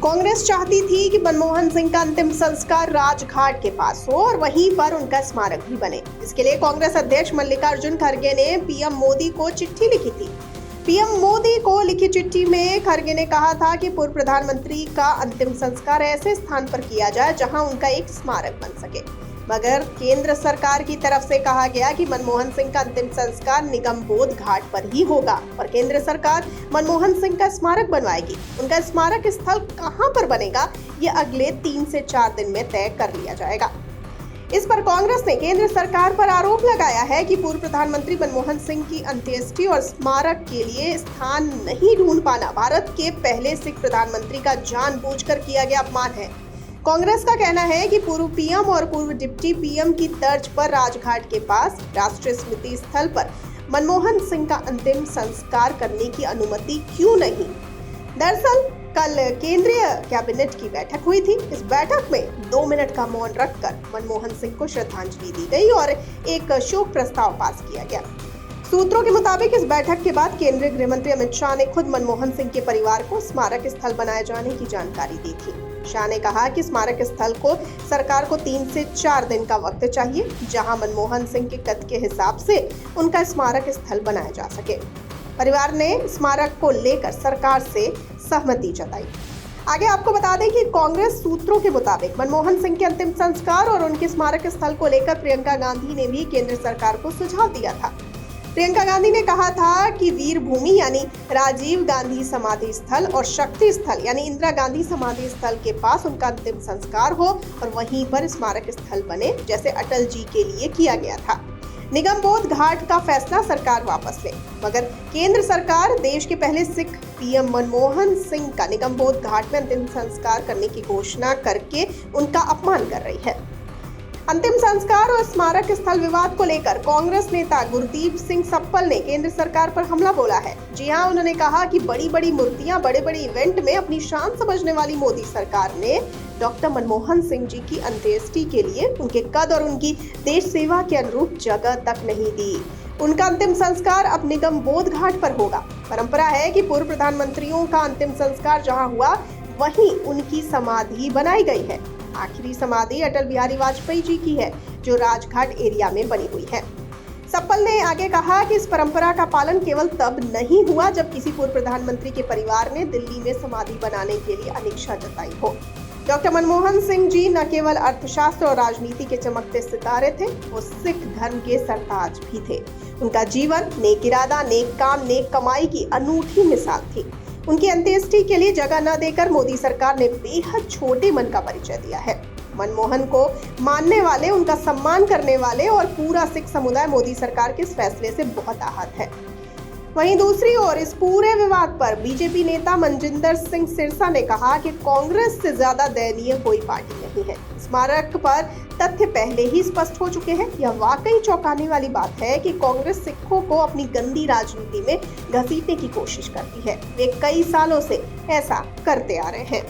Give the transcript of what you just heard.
कांग्रेस चाहती थी कि मनमोहन सिंह का अंतिम संस्कार राजघाट के पास हो और वहीं पर उनका स्मारक भी बने। इसके लिए कांग्रेस अध्यक्ष मल्लिकार्जुन खड़गे ने पीएम मोदी को चिट्ठी लिखी थी। पीएम मोदी को लिखी चिट्ठी में खड़गे ने कहा था कि पूर्व प्रधानमंत्री का अंतिम संस्कार ऐसे स्थान पर किया जाए जहां उनका एक स्मारक बन सके, मगर केंद्र सरकार की तरफ से कहा गया कि मनमोहन सिंह का अंतिम संस्कार निगमबोध घाट पर ही होगा और केंद्र सरकार मनमोहन सिंह का स्मारक बनवाएगी। उनका स्मारक स्थल कहां पर बनेगा, ये अगले 3 से 4 दिन में तय कर लिया जाएगा। इस पर कांग्रेस ने केंद्र सरकार पर आरोप लगाया है कि पूर्व प्रधानमंत्री मनमोहन सिंह की अंत्येष्टि और स्मारक के लिए स्थान नहीं ढूंढ पाना भारत के पहले सिख प्रधानमंत्री का जानबूझकर किया गया अपमान है। कांग्रेस का कहना है कि पूर्व पीएम और पूर्व डिप्टी पीएम की तर्ज पर राजघाट के पास राष्ट्रीय स्मृति स्थल पर मनमोहन सिंह का अंतिम संस्कार करने की अनुमति क्यों नहीं। दरअसल कल केंद्रीय कैबिनेट की बैठक हुई थी। इस बैठक में 2 मिनट का मौन रखकर मनमोहन सिंह को श्रद्धांजलि दी गई और एक शोक प्रस्ताव पास किया गया। सूत्रों के मुताबिक इस बैठक के बाद केंद्रीय गृह मंत्री अमित शाह ने खुद मनमोहन सिंह के परिवार को स्मारक स्थल बनाए जाने की जानकारी दी थी। शाह ने कहा कि स्मारक स्थल को सरकार को 3 से 4 दिन का वक्त चाहिए, जहां मनमोहन सिंह के कद के हिसाब से उनका स्मारक स्थल बनाया जा सके। परिवार ने स्मारक को लेकर सरकार से सहमति जताई। आगे आपको बता दें कि कांग्रेस सूत्रों के मुताबिक मनमोहन सिंह के अंतिम संस्कार और उनके स्मारक स्थल को लेकर प्रियंका गांधी ने भी केंद्र सरकार को सुझाव दिया था। प्रियंका गांधी ने कहा था कि वीर भूमि यानी राजीव गांधी समाधि स्थल और शक्ति स्थल यानी इंदिरा गांधी समाधि स्थल के पास उनका अंतिम संस्कार हो और वहीं पर स्मारक स्थल बने, जैसे अटल जी के लिए किया गया था। निगमबोध घाट का फैसला सरकार वापस ले, मगर केंद्र सरकार देश के पहले सिख पीएम मनमोहन सिंह का निगमबोध घाट में अंतिम संस्कार करने की घोषणा करके उनका अपमान कर रही है। अंतिम संस्कार और स्मारक स्थल विवाद को लेकर कांग्रेस नेता गुरदीप सिंह सप्पल ने केंद्र सरकार पर हमला बोला है। जी हां, उन्होंने कहा कि बड़ी बड़ी मूर्तियां बड़े बड़े इवेंट में अपनी शान समझने वाली मोदी सरकार ने डॉक्टर मनमोहन सिंह जी की अंत्येष्टि के लिए उनके कद और उनकी देश सेवा के अनुरूप जगह तक नहीं दी। उनका अंतिम संस्कार अब निगमबोध घाट पर होगा। परंपरा है कि पूर्व प्रधानमंत्रियों का अंतिम संस्कार जहां हुआ वहीं उनकी समाधि बनाई गई है। आखिरी समाधि अटल बिहारी वाजपेयी जी की है, जो राजघाट एरिया में बनी हुई है। सप्पल ने आगे कहा कि इस परंपरा का पालन केवल तब नहीं हुआ जब किसी पूर्व प्रधानमंत्री के परिवार ने दिल्ली में समाधि बनाने के लिए अनिच्छा जताई हो। डॉक्टर मनमोहन सिंह जी न केवल अर्थशास्त्र और राजनीति के चमकते सितारे थे, वो सिख धर्म के सरताज भी थे। उनका जीवन नेक इरादा, नेक काम, नेक कमाई की अनूठी मिसाल थी। उनकी अंत्येष्टि के लिए जगह न देकर मोदी सरकार ने बेहद छोटे मन का परिचय दिया है। मनमोहन को मानने वाले, उनका सम्मान करने वाले और पूरा सिख समुदाय मोदी सरकार के इस फैसले से बहुत आहत है। वहीं दूसरी ओर इस पूरे विवाद पर बीजेपी नेता मनजिंदर सिंह सिरसा ने कहा कि कांग्रेस से ज्यादा दयनीय कोई पार्टी नहीं है। स्मारक पर तथ्य पहले ही स्पष्ट हो चुके हैं। यह वाकई चौंकाने वाली बात है कि कांग्रेस सिखों को अपनी गंदी राजनीति में घसीटने की कोशिश करती है। वे कई सालों से ऐसा करते आ रहे हैं।